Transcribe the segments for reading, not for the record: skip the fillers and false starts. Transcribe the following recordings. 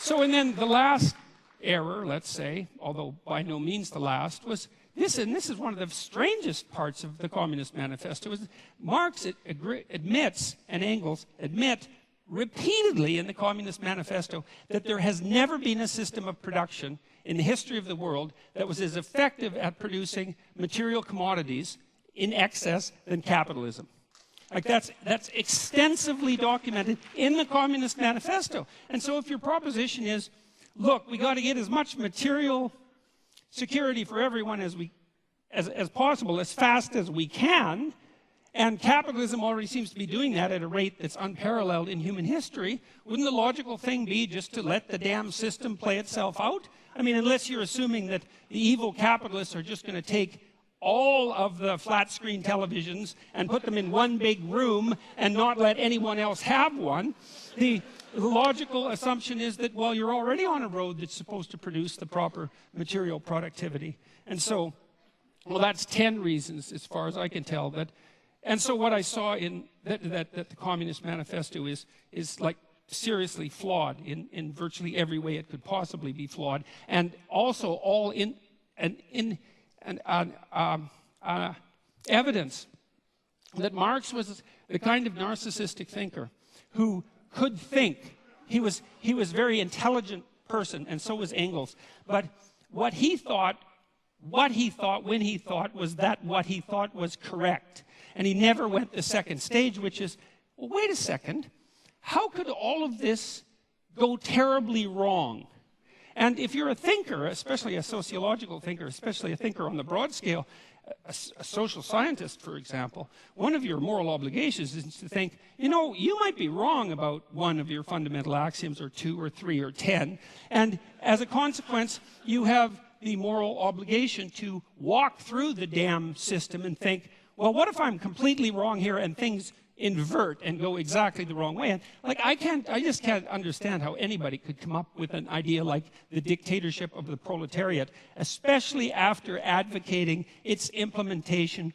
So, and then the last error, let's say, although by no means the last, was this, and this is one of the strangest parts of the Communist Manifesto, is Marx admits, and Engels admit repeatedly in the Communist Manifesto, that there has never been a system of production in the history of the world that was as effective at producing material commodities in excess than capitalism. Like that's extensively documented in the Communist Manifesto. And so if your proposition is, look, we got to get as much material security for everyone as possible, as fast as we can, and capitalism already seems to be doing that at a rate that's unparalleled in human history, wouldn't the logical thing be just to let the damn system play itself out? I mean, unless you're assuming that the evil capitalists are just going to take all of the flat screen televisions and put them in one big room and not let anyone else have one. The logical assumption is that, well, you're already on a road that's supposed to produce the proper material productivity. And so, well, that's 10 reasons, as far as I can tell. And so what I saw in that the Communist Manifesto is like seriously flawed in virtually every way it could possibly be flawed, and also all evidence that Marx was the kind of narcissistic thinker who could think. He was a very intelligent person, and so was Engels. But what he thought, when he thought, was that what he thought was correct. And he never went the second stage, which is, well, wait a second, how could all of this go terribly wrong? And if you're a thinker, especially a sociological thinker, especially a thinker on the broad scale, a social scientist, for example, one of your moral obligations is to think, you know, you might be wrong about one of your fundamental axioms, or 2 or 3 or 10, and as a consequence, you have the moral obligation to walk through the damn system and think, well, what if I'm completely wrong here and things invert and go exactly the wrong way? And like, I just can't understand how anybody could come up with an idea like the dictatorship of the proletariat, especially after advocating its implementation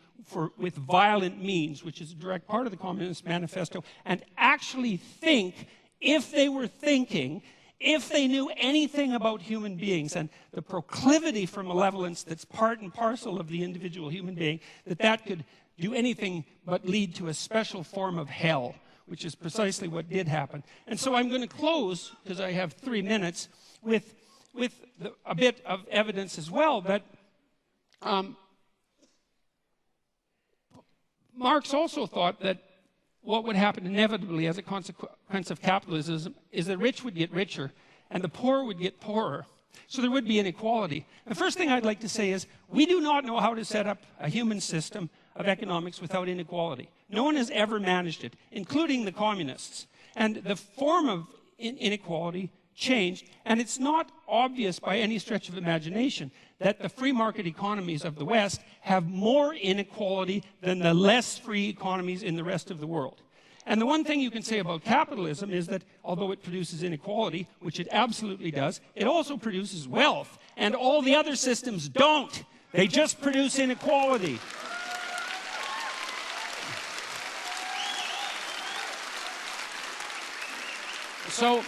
with violent means, which is a direct part of the Communist Manifesto, and actually think, if they were thinking, if they knew anything about human beings and the proclivity for malevolence that's part and parcel of the individual human being, that could do anything but lead to a special form of hell, which is precisely what did happen. And so I'm going to close, because I have 3 minutes, with a bit of evidence as well that Marx also thought that what would happen inevitably as a consequence of capitalism is the rich would get richer and the poor would get poorer. So there would be inequality. And the first thing I'd like to say is, we do not know how to set up a human system of economics without inequality. No one has ever managed it, including the communists. And the form of inequality changed, and it's not obvious by any stretch of imagination that the free market economies of the West have more inequality than the less free economies in the rest of the world. And the one thing you can say about capitalism is that although it produces inequality, which it absolutely does, it also produces wealth. And all the other systems don't. They just produce inequality. So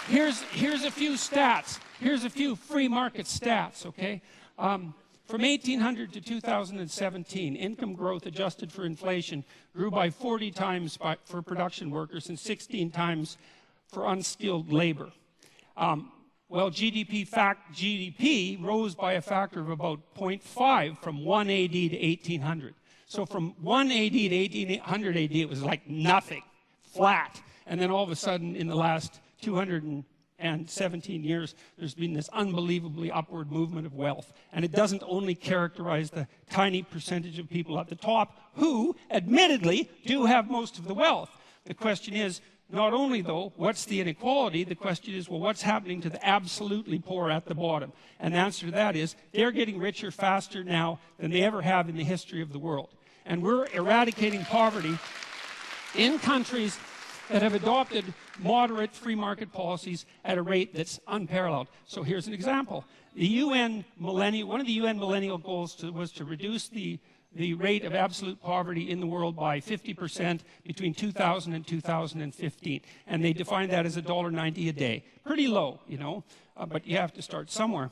here's a few stats. Here's a few free market stats, okay? From 1800 to 2017, income growth adjusted for inflation grew by 40 times for production workers and 16 times for unskilled labor. Well, GDP rose by a factor of about 0.5 from 180 to 1800. So from 180 to 1800 AD, it was like nothing, flat. And then all of a sudden, in the last 217 years, there's been this unbelievably upward movement of wealth. And it doesn't only characterize the tiny percentage of people at the top who, admittedly, do have most of the wealth. The question is, not only, though, what's the inequality? The question is, well, what's happening to the absolutely poor at the bottom? And the answer to that is, they're getting richer faster now than they ever have in the history of the world. And we're eradicating poverty in countries that have adopted moderate free market policies at a rate that's unparalleled. So here's an example. The UN millennial, one of the UN millennial goals was to reduce the the rate of absolute poverty in the world by 50% between 2000 and 2015. And they define that as $1.90 a day. Pretty low, you know, but you have to start somewhere.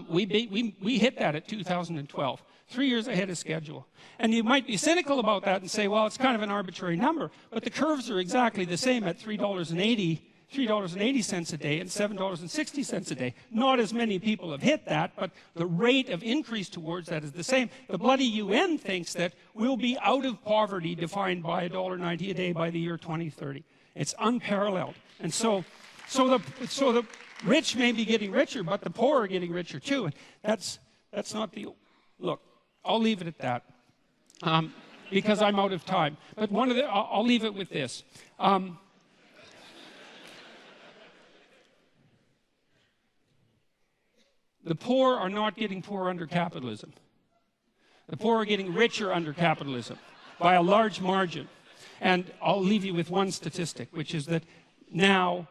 We hit that at 2012, 3 years ahead of schedule. And you might be cynical about that and say, well, it's kind of an arbitrary number, but the curves are exactly the same at $3.80 a day and $7.60 a day. Not as many people have hit that, but the rate of increase towards that is the same. The bloody UN thinks that we'll be out of poverty defined by $1.90 a day by the year 2030. It's unparalleled. And so the rich may be getting richer, but the poor are getting richer too. And that's not the... Look, I'll leave it at that because I'm out of time. But I'll leave it with this. The poor are not getting poorer under capitalism. The poor are getting richer under capitalism by a large margin. And I'll leave you with one statistic, which is that now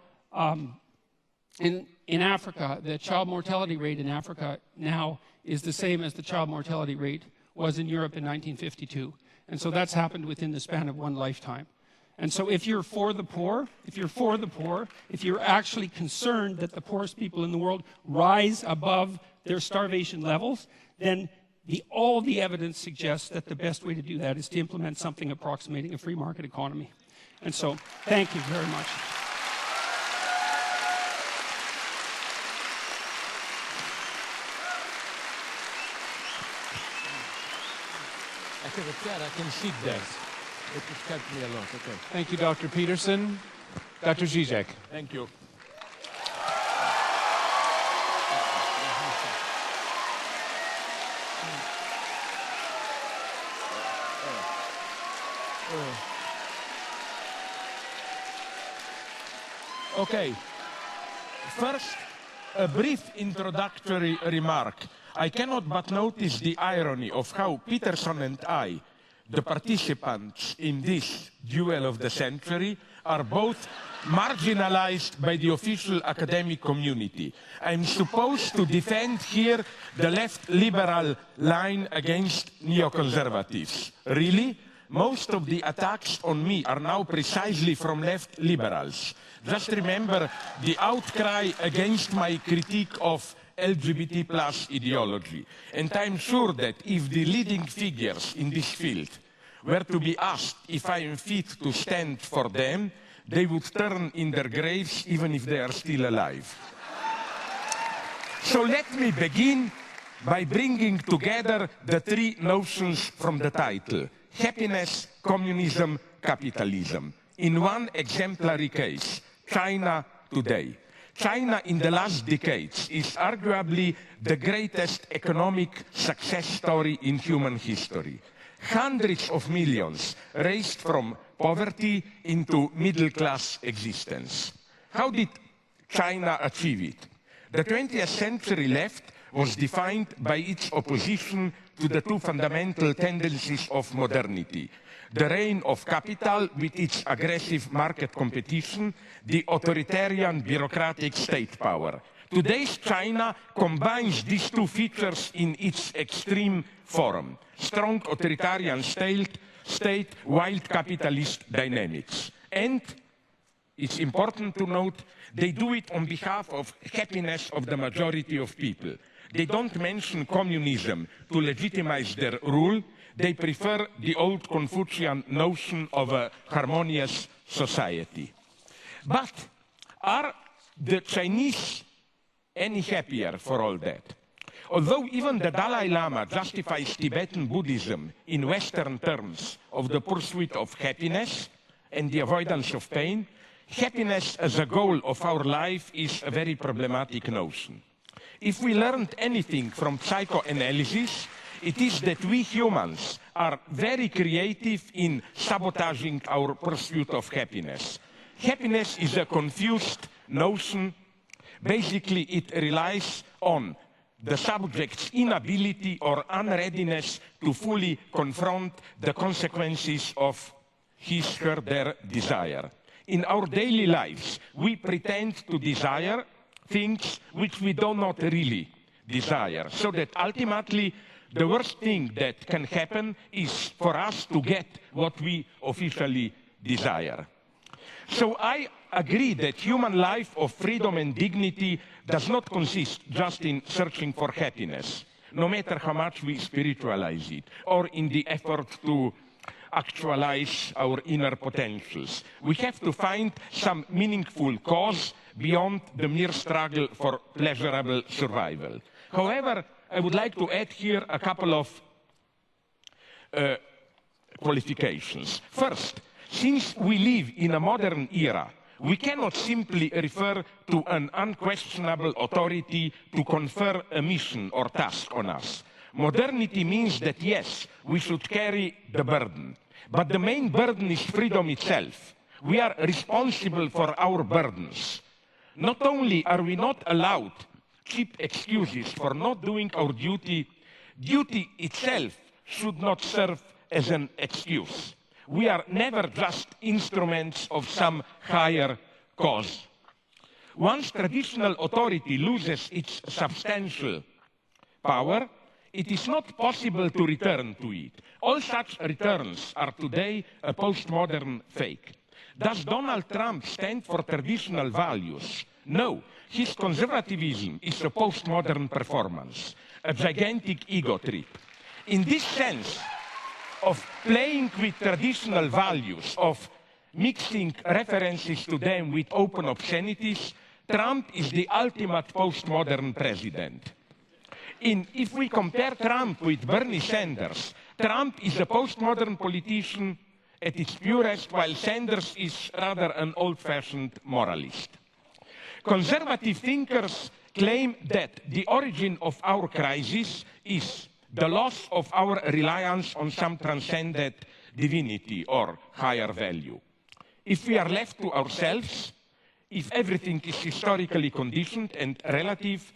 in Africa, the child mortality rate in Africa now is the same as the child mortality rate was in Europe in 1952. And so that's happened within the span of one lifetime. And so if you're for the poor, if you're actually concerned that the poorest people in the world rise above their starvation levels, then all the evidence suggests that the best way to do that is to implement something approximating a free market economy. And so, thank you very much. I can sit there. It has helped me a lot. Okay. Thank you, Dr. Peterson. Dr. Zizek. Thank you. Okay. First, a brief introductory remark. I cannot but notice the irony of how Peterson and I, the participants in this duel of the century, are both marginalized by the official academic community. I'm supposed to defend here the left liberal line against neoconservatives. Really? Most of the attacks on me are now precisely from left liberals. Just remember the outcry against my critique of LGBT plus ideology. And I'm sure that if the leading figures in this field were to be asked if I am fit to stand for them, they would turn in their graves even if they are still alive. So let me begin by bringing together the three notions from the title: happiness, communism, capitalism. In one exemplary case, China today. China in the last decades is arguably the greatest economic success story in human history. Hundreds of millions raised from poverty into middle-class existence. How did China achieve it? The 20th century left was defined by its opposition to the two fundamental tendencies of modernity: the reign of capital with its aggressive market competition, the authoritarian bureaucratic state power. Today's China combines these two features in its extreme form: strong authoritarian state, wild capitalist dynamics. And it's important to note, they do it on behalf of happiness of the majority of people. They don't mention communism to legitimize their rule. They prefer the old Confucian notion of a harmonious society. But are the Chinese any happier for all that? Although even the Dalai Lama justifies Tibetan Buddhism in Western terms of the pursuit of happiness and the avoidance of pain, happiness as a goal of our life is a very problematic notion. If we learned anything from psychoanalysis, it is that we humans are very creative in sabotaging our pursuit of happiness. Happiness is a confused notion. Basically, it relies on the subject's inability or unreadiness to fully confront the consequences of his or their desire. In our daily lives, we pretend to desire things which we do not really desire, so that ultimately the worst thing that can happen is for us to get what we officially desire. So I agree that human life of freedom and dignity does not consist just in searching for happiness, no matter how much we spiritualize it, or in the effort to actualize our inner potentials. We have to find some meaningful cause beyond the mere struggle for pleasurable survival. However, I would like to add here a couple of qualifications. First, since we live in a modern era, we cannot simply refer to an unquestionable authority to confer a mission or task on us. Modernity means that, yes, we should carry the burden. But the main burden is freedom itself. We are responsible for our burdens. Not only are we not allowed cheap excuses for not doing our duty, duty itself should not serve as an excuse. We are never just instruments of some higher cause. Once traditional authority loses its substantial power, it is not possible to return to it. All such returns are today a postmodern fake. Does Donald Trump stand for traditional values? No. His conservatism is a postmodern performance, a gigantic ego trip. In this sense of playing with traditional values, of mixing references to them with open obscenities, Trump is the ultimate postmodern president. If we compare Trump with Bernie Sanders, Trump is a postmodern politician at its purest, while Sanders is rather an old-fashioned moralist. Conservative thinkers claim that the origin of our crisis is the loss of our reliance on some transcendent divinity or higher value. If we are left to ourselves, if everything is historically conditioned and relative,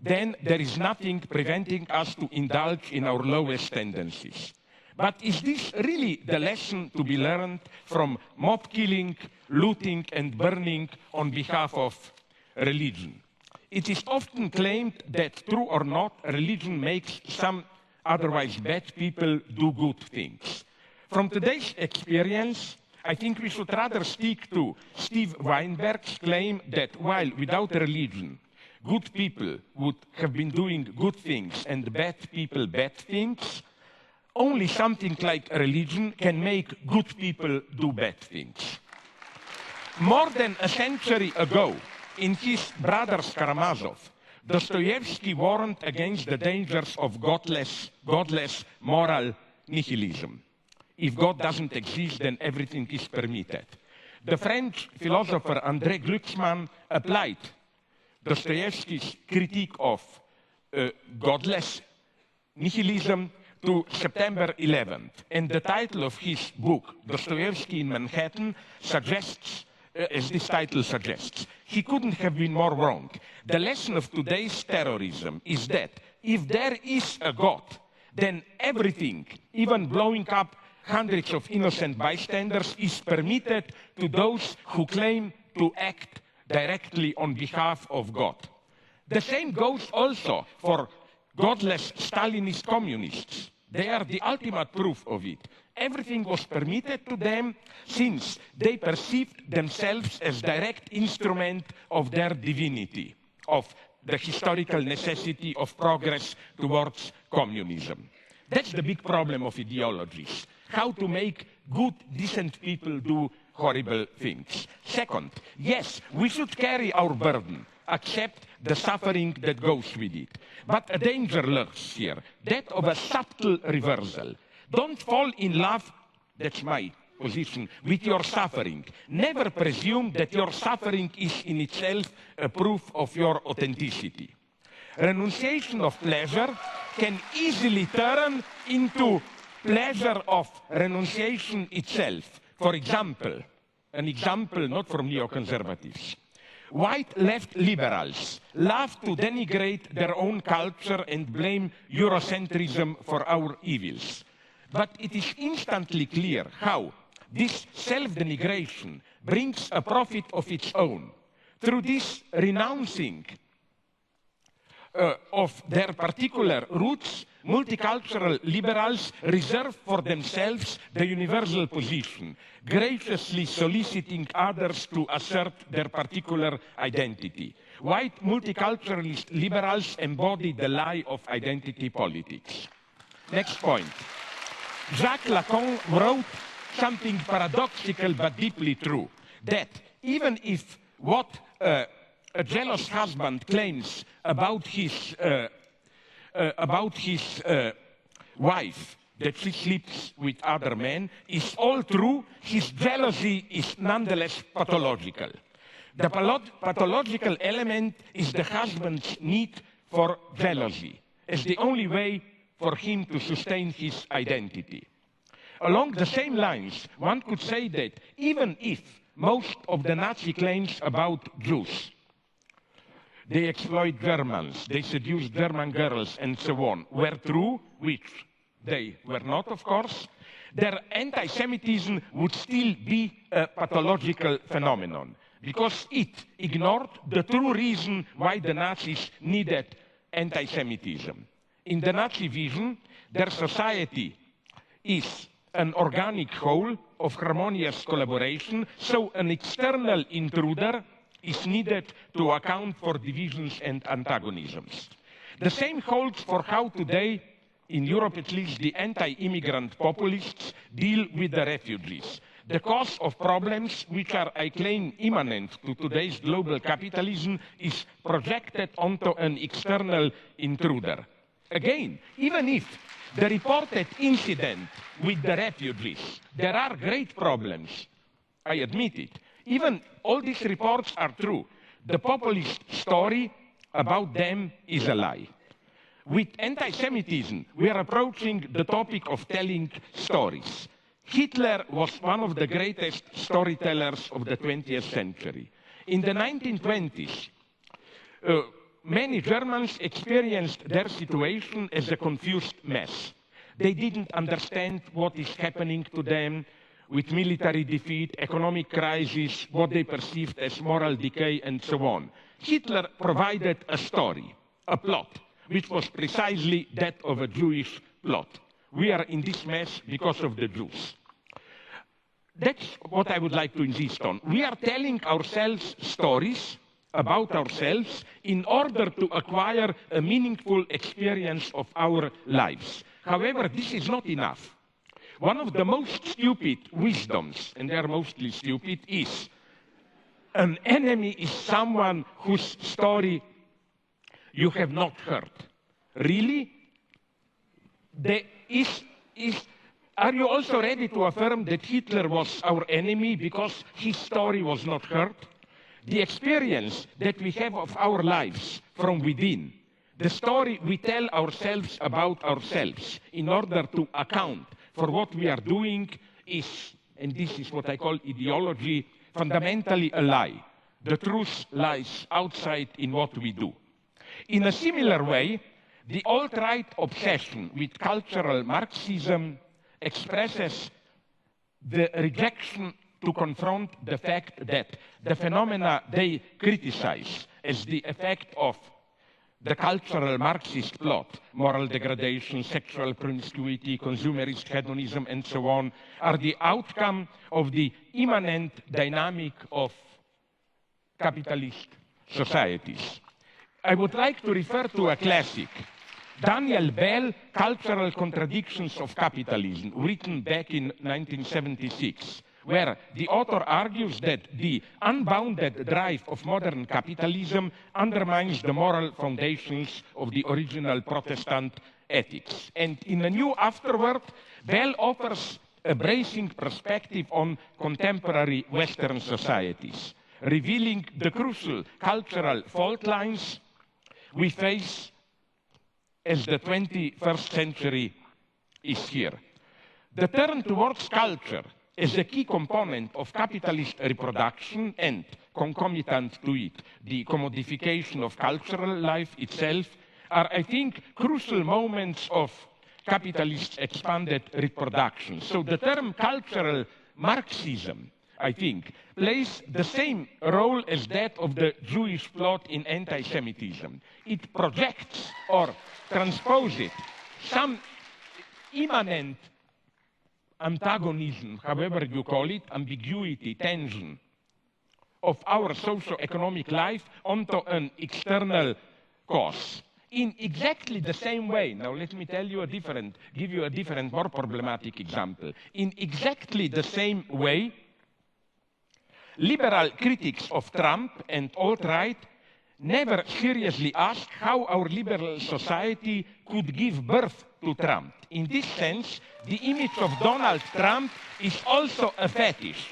then there is nothing preventing us to indulge in our lowest tendencies. But is this really the lesson to be learned from mob killing, looting, and burning on behalf of religion? It is often claimed that, true or not, religion makes some otherwise bad people do good things. From today's experience, I think we should rather stick to Steve Weinberg's claim that while without religion, good people would have been doing good things and bad people bad things, only something like religion can make good people do bad things. More than a century ago, in his Brothers Karamazov, Dostoevsky warned against the dangers of godless moral nihilism. If God doesn't exist, then everything is permitted. The French philosopher André Glucksmann applied Dostoevsky's critique of godless nihilism to September 11th. And the title of his book, Dostoevsky in Manhattan, suggests, as this title suggests, he couldn't have been more wrong. The lesson of today's terrorism is that if there is a God, then everything, even blowing up hundreds of innocent bystanders, is permitted to those who claim to act directly on behalf of God. The same goes also for godless Stalinist communists. They are the ultimate proof of it. Everything was permitted to them since they perceived themselves as direct instrument of their divinity, of the historical necessity of progress towards communism. That's the big problem of ideologies. How to make good, decent people do horrible things. Second, yes, we should carry our burden, accept the suffering that goes with it. But a danger lurks here, that of a subtle reversal. Don't fall in love, that's my position, with your suffering. Never presume that your suffering is in itself a proof of your authenticity. Renunciation of pleasure can easily turn into pleasure of renunciation itself. For example, an example not from neoconservatives. White left liberals love to denigrate their own culture and blame Eurocentrism for our evils. But it is instantly clear how this self-denigration brings a profit of its own. Through this renouncing of their particular roots, multicultural liberals reserve for themselves the universal position, graciously soliciting others to assert their particular identity. White multiculturalist liberals embody the lie of identity politics. Next point. Jacques Lacan wrote something paradoxical but deeply true, that even if what a jealous husband claims about his wife, that she sleeps with other men, is all true, his jealousy is nonetheless pathological. The pathological element is the husband's need for jealousy as the only way for him to sustain his identity. Along the same lines, one could say that even if most of the Nazi claims about Jews, they exploit Germans, they seduce German girls, and so on, were true, which they were not, of course, their anti-Semitism would still be a pathological phenomenon, because it ignored the true reason why the Nazis needed anti-Semitism. In the Nazi vision, their society is an organic whole of harmonious collaboration, so an external intruder is needed to account for divisions and antagonisms. The same holds for how today, in Europe at least, the anti-immigrant populists deal with the refugees. The cause of problems which are, I claim, immanent to today's global capitalism is projected onto an external intruder. Again, even if the reported incident with the refugees, there are great problems, I admit it. Even all these reports are true. The populist story about them is a lie. With anti-Semitism, we are approaching the topic of telling stories. Hitler was one of the greatest storytellers of the 20th century. In the 1920s, many Germans experienced their situation as a confused mess. They didn't understand what is happening to them with military defeat, economic crisis, what they perceived as moral decay, and so on. Hitler provided a story, a plot, which was precisely that of a Jewish plot. We are in this mess because of the Jews. That's what I would like to insist on. We are telling ourselves stories about ourselves in order to acquire a meaningful experience of our lives. However, this is not enough. One of the most stupid wisdoms, and they are mostly stupid, is an enemy is someone whose story you have not heard. Really? Are you also ready to affirm that Hitler was our enemy because his story was not heard? The experience that we have of our lives from within, the story we tell ourselves about ourselves in order to account for what we are doing is, and this is what I call ideology, fundamentally a lie. The truth lies outside in what we do. In a similar way, the alt-right obsession with cultural Marxism expresses the rejection to confront the fact that the phenomena they criticize as the effect of the cultural Marxist plot, moral degradation, sexual promiscuity, consumerist hedonism, and so on, are the outcome of the immanent dynamic of capitalist societies. I would like to refer to a classic, Daniel Bell, Cultural Contradictions of Capitalism, written back in 1976, where the author argues that the unbounded drive of modern capitalism undermines the moral foundations of the original Protestant ethics. And in a new afterword, Bell offers a bracing perspective on contemporary Western societies, revealing the crucial cultural fault lines we face as the 21st century is here. The turn towards culture as a key component of capitalist reproduction and, concomitant to it, the commodification of cultural life itself, are, I think, crucial moments of capitalist expanded reproduction. So the term cultural Marxism, I think, plays the same role as that of the Jewish plot in anti-Semitism. It projects or transposes some immanent antagonism, however you call it, ambiguity, tension, of our socio-economic life onto an external cause. In exactly the same way, now let me give you a different, more problematic example. In exactly the same way, liberal critics of Trump and alt-right never seriously asked how our liberal society could give birth to Trump. In this sense, the image of Donald Trump is also a fetish,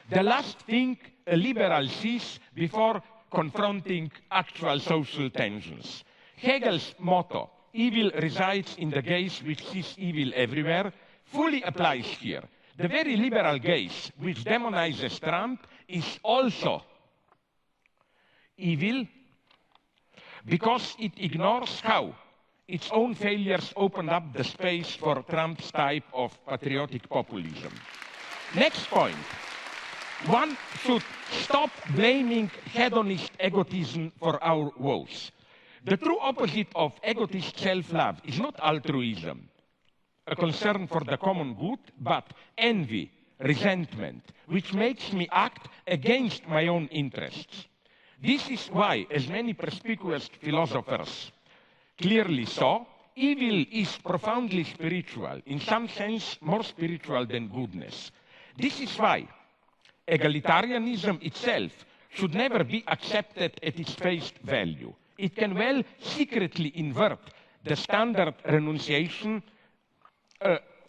the last thing a liberal sees before confronting actual social tensions. Hegel's motto, evil resides in the gaze which sees evil everywhere, fully applies here. The very liberal gaze which demonizes Trump is also evil because it ignores how its own failures opened up the space for Trump's type of patriotic populism. Next point. One should stop blaming hedonist egotism for our woes. The true opposite of egotist self-love is not altruism, a concern for the common good, but envy, resentment, which makes me act against my own interests. This is why, as many perspicuous philosophers clearly saw, evil is profoundly spiritual, in some sense more spiritual than goodness. This is why egalitarianism itself should never be accepted at its face value. It can well secretly invert the standard renunciation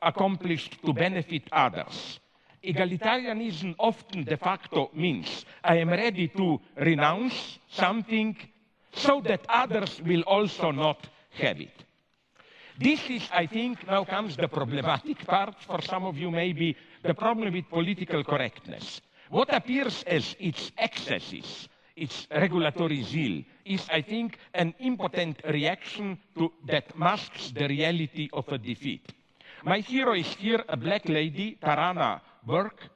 accomplished to benefit others. Egalitarianism often de facto means I am ready to renounce something so that others will also not have it. This is, I think, now comes the problematic part for some of you, maybe the problem with political correctness. What appears as its excesses, its regulatory zeal, is, I think, an impotent reaction that masks the reality of a defeat. My hero is here a black lady, Tarana Burke,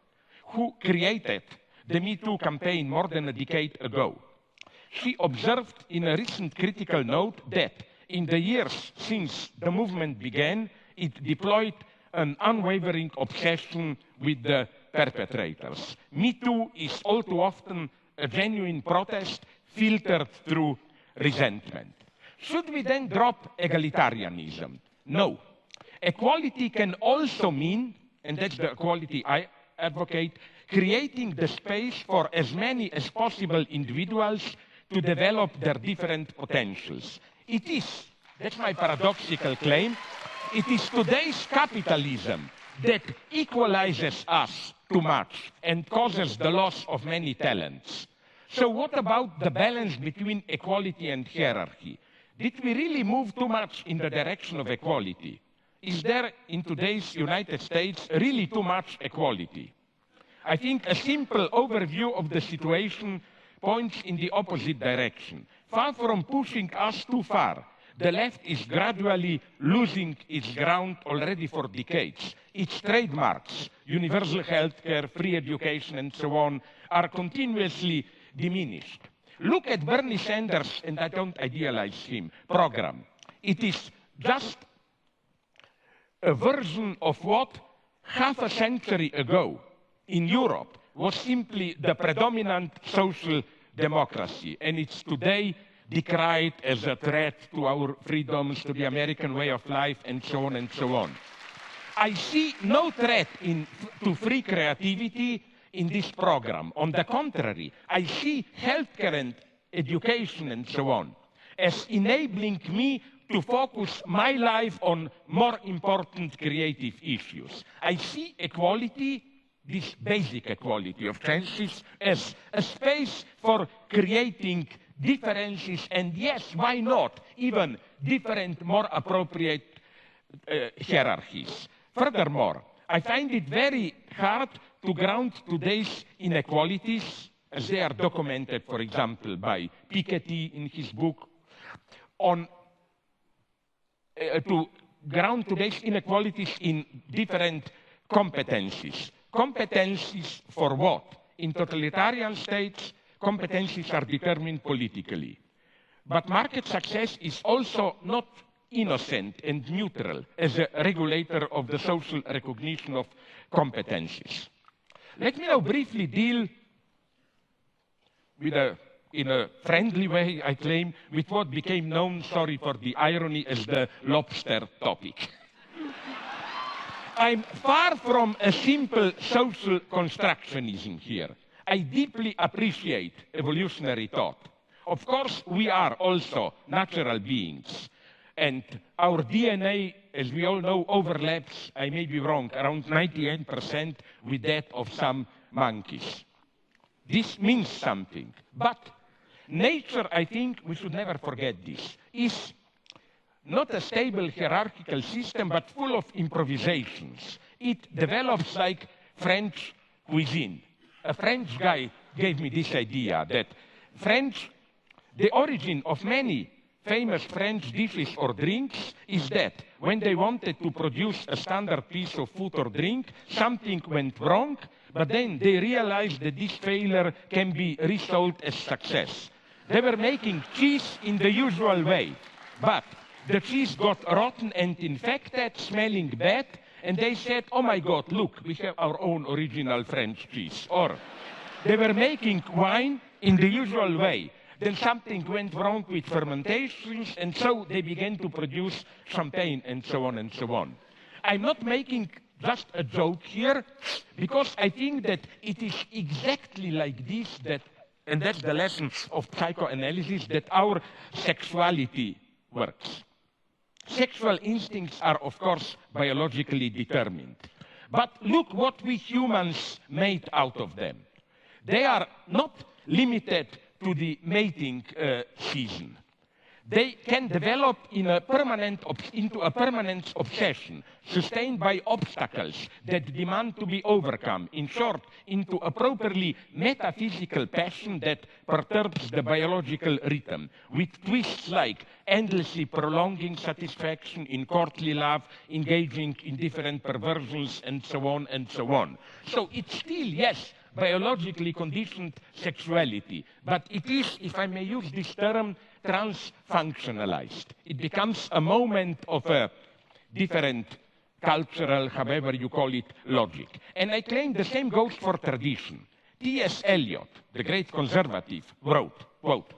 who created the Me Too campaign more than a decade ago. She observed in a recent critical note that in the years since the movement began, it deployed an unwavering obsession with the perpetrators. Me Too is all too often a genuine protest filtered through resentment. Should we then drop egalitarianism? No. Equality can also mean, and that's the equality I advocate, creating the space for as many as possible individuals to develop their different potentials. It is, that's my paradoxical claim, it is today's capitalism that equalizes us too much and causes the loss of many talents. So what about the balance between equality and hierarchy? Did we really move too much in the direction of equality? Is there in today's United States really too much equality? I think a simple overview of the situation points in the opposite direction. Far from pushing us too far, the left is gradually losing its ground already for decades. Its trademarks, universal health care, free education, and so on, are continuously diminished. Look at Bernie Sanders, and I don't idealize him, program. It is just a version of what half a century ago in Europe was simply the predominant social democracy, and it's today decried as a threat to our freedoms, to the American way of life, and so on and so on. I see no threat to free creativity in this program. On the contrary, I see healthcare and education and so on as enabling me to focus my life on more important creative issues. I see equality, this basic equality of chances, as a space for creating differences, and yes, why not, even different, more appropriate hierarchies. Furthermore, I find it very hard to ground today's inequalities, as they are documented, for example, by Piketty in his book, on to ground today's inequalities in different competencies. Competencies for what? In totalitarian states, competencies are determined politically. But market success is also not innocent and neutral as a regulator of the social recognition of competencies. Let me now briefly deal with in a friendly way, I claim, with what became known, sorry for the irony, as the lobster topic. I'm far from a simple social constructionism here. I deeply appreciate evolutionary thought. Of course, we are also natural beings, and our DNA, as we all know, overlaps, I may be wrong, around 98% with that of some monkeys. This means something, but nature, I think we should never forget this, is not a stable hierarchical system, but full of improvisations. It develops like French cuisine. A French guy gave me this idea that the origin of many famous French dishes or drinks is that when they wanted to produce a standard piece of food or drink, something went wrong, but then they realized that this failure can be resold as success. They were making cheese in the usual way, but the cheese got rotten and infected, smelling bad, and they said, oh my God, look, we have our own original French cheese. Or they were making wine in the usual way. Then something went wrong with fermentations, and so they began to produce champagne, and so on and so on. I'm not making just a joke here, because I think that it is exactly like this that, and that's the lesson of psychoanalysis, that our sexuality works. Sexual instincts are, of course, biologically determined. But look what we humans made out of them. They are not limited to the mating season. They can develop into a permanent obsession, sustained by obstacles that demand to be overcome. In short, into a properly metaphysical passion that perturbs the biological rhythm, with twists like endlessly prolonging satisfaction in courtly love, engaging in different perversions, and so on and so on. So it's still, yes, biologically conditioned sexuality, but it is, if I may use this term, trans-functionalized. It becomes a moment of a different cultural, however you call it, logic. And I claim the same goes for tradition. T.S. Eliot, the great conservative, wrote, quote,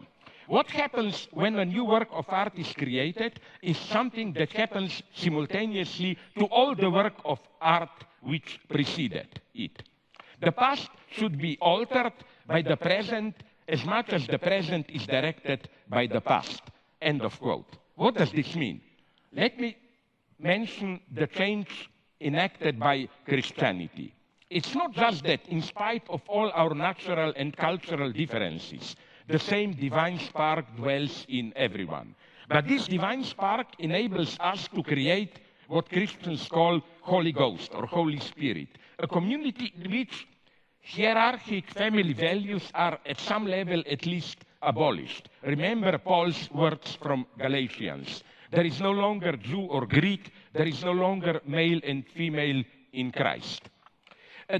what happens when a new work of art is created is something that happens simultaneously to all the work of art which preceded it. The past should be altered by the present as much as the present is directed by the past. End of quote. What does this mean? Let me mention the change enacted by Christianity. It's not just that, in spite of all our natural and cultural differences, the same divine spark dwells in everyone. But this divine spark enables us to create what Christians call Holy Ghost or Holy Spirit, a community in which hierarchic family values are at some level at least abolished. Remember Paul's words from Galatians. There is no longer Jew or Greek. There is no longer male and female in Christ.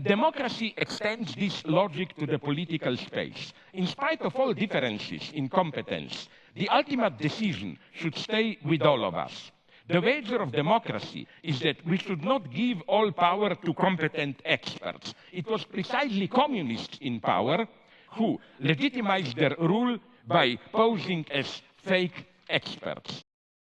Democracy extends this logic to the political space. In spite of all differences in competence, the ultimate decision should stay with all of us. The wager of democracy is that we should not give all power to competent experts. It was precisely communists in power who legitimized their rule by posing as fake experts.